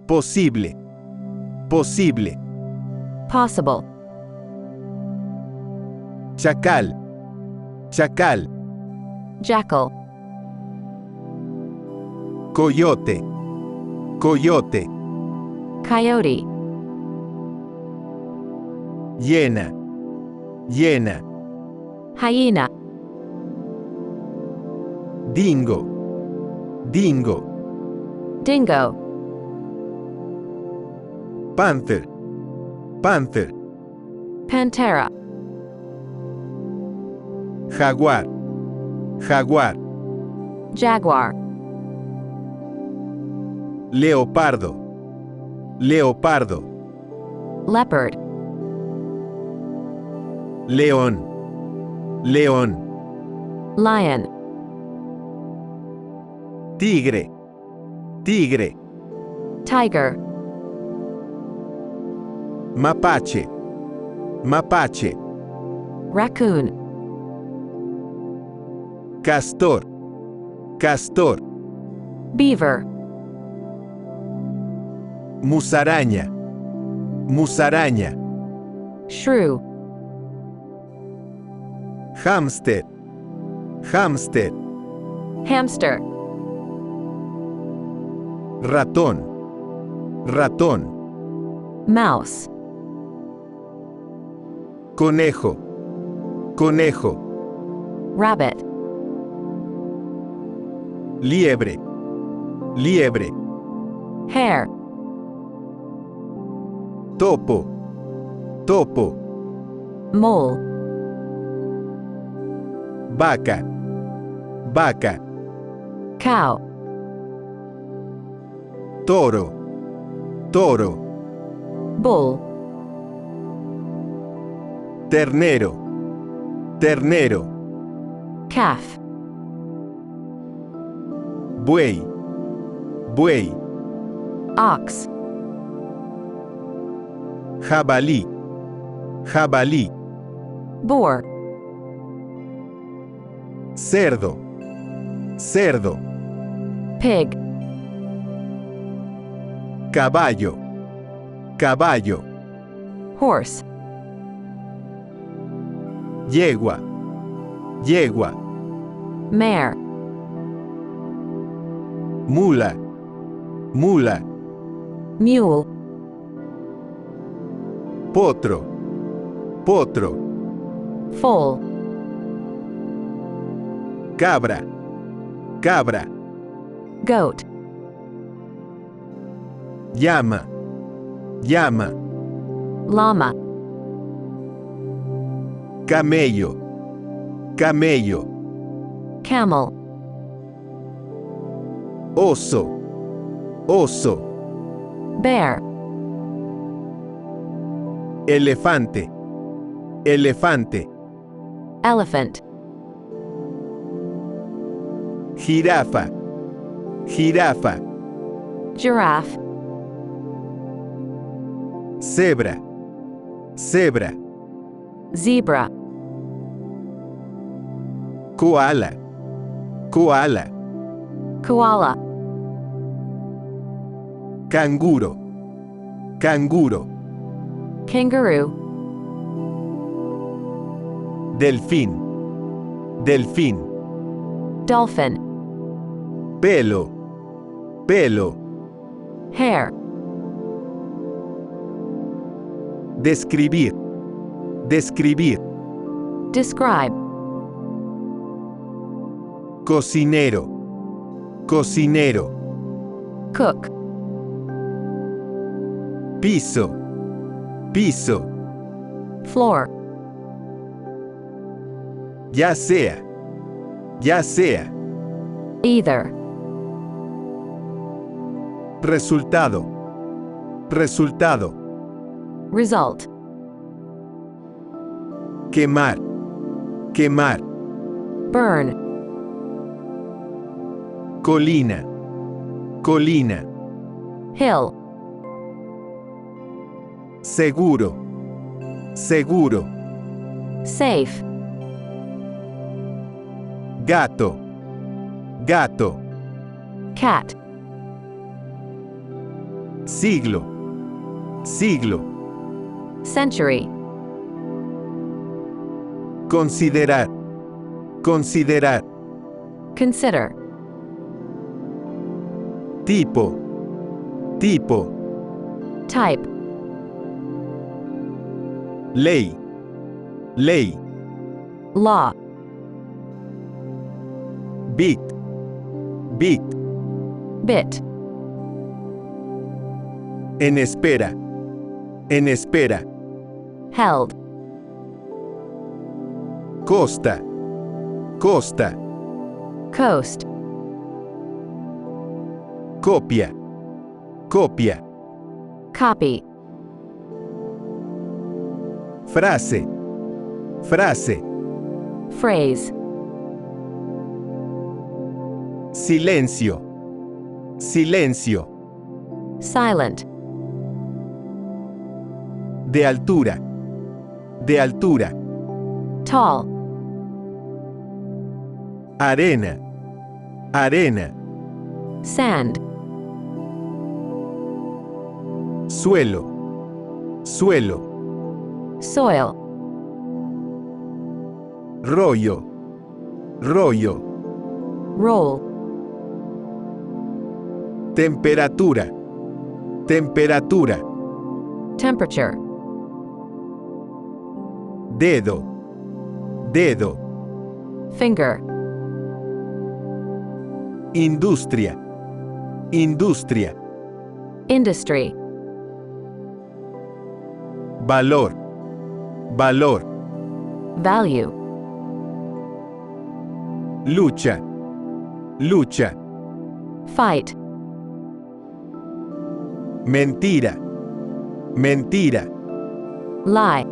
Posible. Posible. Possible. Chacal. Chacal. Jackal. Coyote. Coyote. Coyote. Hiena. Hiena. Hyena. Dingo. Dingo. Dingo. Panther. Panther. Pantera. Jaguar. Jaguar. Jaguar. Leopardo. Leopardo. Leopard. León. León. Lion. Tigre. Tigre. Tiger. Mapache. Mapache. Raccoon. Castor. Castor. Beaver. Musaraña. Musaraña. Shrew. Hámster. Hámster. Hamster. Ratón. Ratón. Mouse. Conejo. Conejo. Rabbit. Liebre. Liebre. Hare. Topo. Topo. Mole. Vaca. Vaca. Cow. Toro. Toro. Bull. Ternero. Ternero. Calf. Buey. Buey. Ox. Jabalí. Jabalí. Boar. Cerdo. Cerdo. Pig. Caballo. Caballo. Horse. Yegua. Yegua. Mare. Mula. Mula. Mule. Potro. Potro. Foal. Cabra. Cabra. Goat. Llama. Llama. Llama. Camello. Camello. Camel. Oso. Oso. Bear. Elefante. Elefante. Elephant. Jirafa. Jirafa. Giraffe. Cebra. Cebra. Zebra. Koala. Koala. Koala. Canguro. Canguro. Kangaroo. Delfín. Delfín. Dolphin. Pelo. Pelo. Hare. Describir. Describir. Describe. Cocinero. Cocinero. Cook. Piso. Piso. Floor. Ya sea. Ya sea. Either. Resultado. Resultado. Result. Quemar. Quemar. Burn. Colina. Colina. Hill. Seguro. Seguro. Safe. Gato. Gato. Cat. siglo, siglo, century, considerar, considerar, consider, tipo, tipo, type, ley, ley, law, bit, bit, bit, en espera, en espera, held, costa, costa, coast, copia, copia, copy, frase, frase, phrase, silencio, silencio, silent, de altura, de altura, tall, arena, arena, sand, suelo, suelo, soil, rollo, rollo, roll, temperatura, temperatura, temperature, dedo, dedo, finger, industria, industria, industry, valor, valor, value, lucha, lucha, fight, mentira, mentira, lie,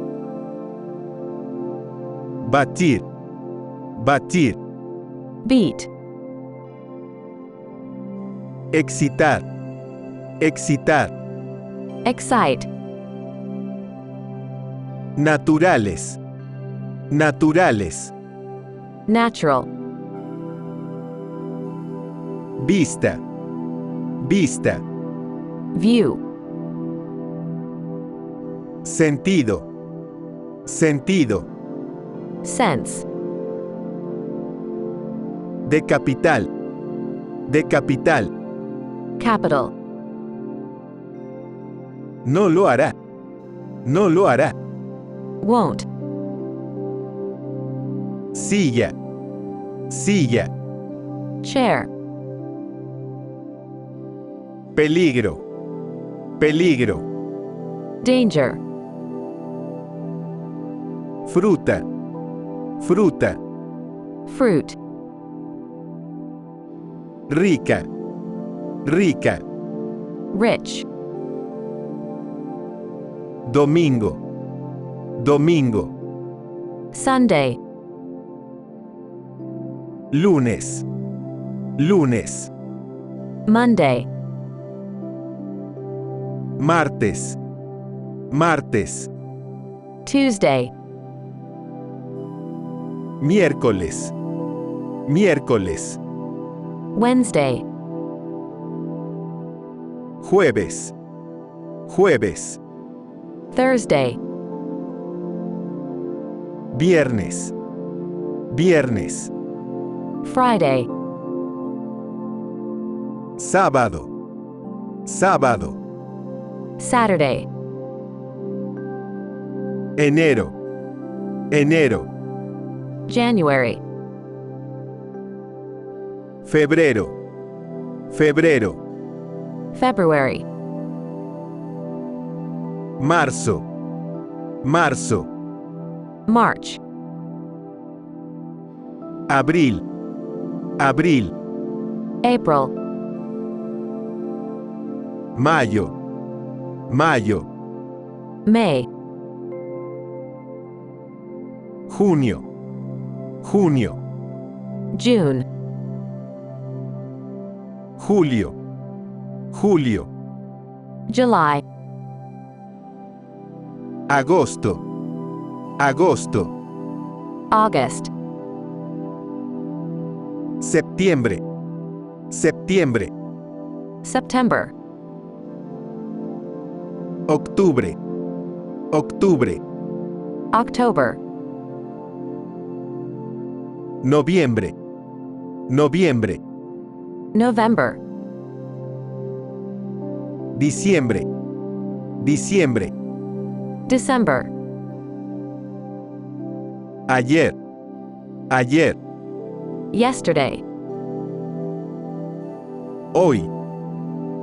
batir, batir, beat, excitar, excitar, excite, naturales, naturales, natural, vista, vista, view, sentido, sentido, sense, de capital, de capital, capital, no lo hará, no lo hará, won't, silla, silla, chair, peligro, peligro, danger, fruta, fruta, fruit, rica, rica, rich, domingo, domingo, Sunday, lunes, lunes, Monday, martes, martes, Tuesday, miércoles, miércoles, Wednesday, jueves, jueves, Thursday, viernes, viernes, Friday, sábado, sábado, Saturday, enero, enero, January, febrero, febrero, February, marzo, marzo, March, abril, abril, April, mayo, mayo, May, junio, junio, June, julio, julio, July, agosto, agosto, August, septiembre, septiembre, September, octubre, octubre, October, noviembre, noviembre, November, diciembre, diciembre, December, ayer, ayer, yesterday, hoy,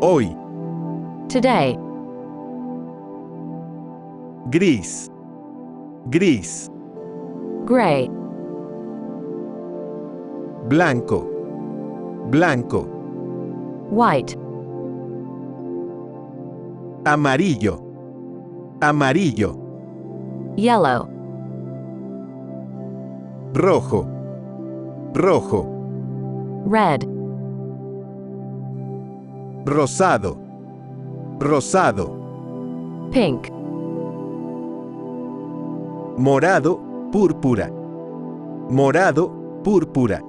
hoy, today, gris, gris, gray, blanco, blanco, white, amarillo, amarillo, yellow, rojo, rojo, red, rosado, rosado, pink, morado, púrpura, morado, púrpura,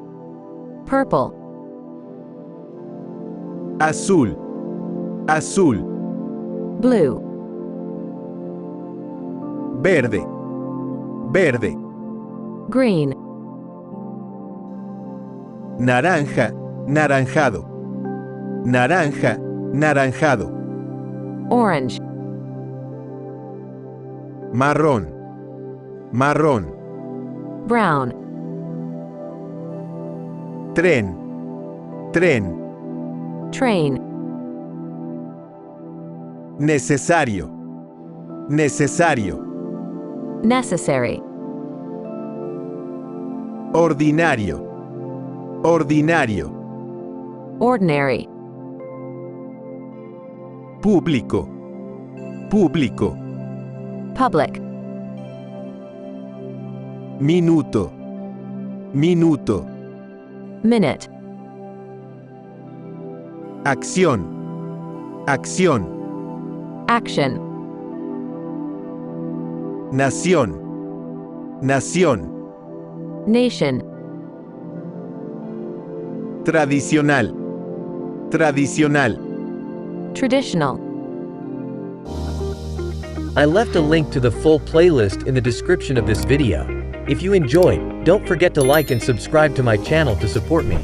purple, azul, azul, blue, verde, verde, green, naranja, naranjado, naranja, naranjado, orange, marrón, marrón, brown, tren, tren, train, necesario, necesario, necessary, ordinario, ordinario, ordinary, público, público, public, minuto, minuto, minute, acción, acción, action, nación, nación, nation, tradicional, tradicional. traditional. I left a link to the full playlist in the description of this video. If you enjoyed, don't forget to like and subscribe to my channel to support me.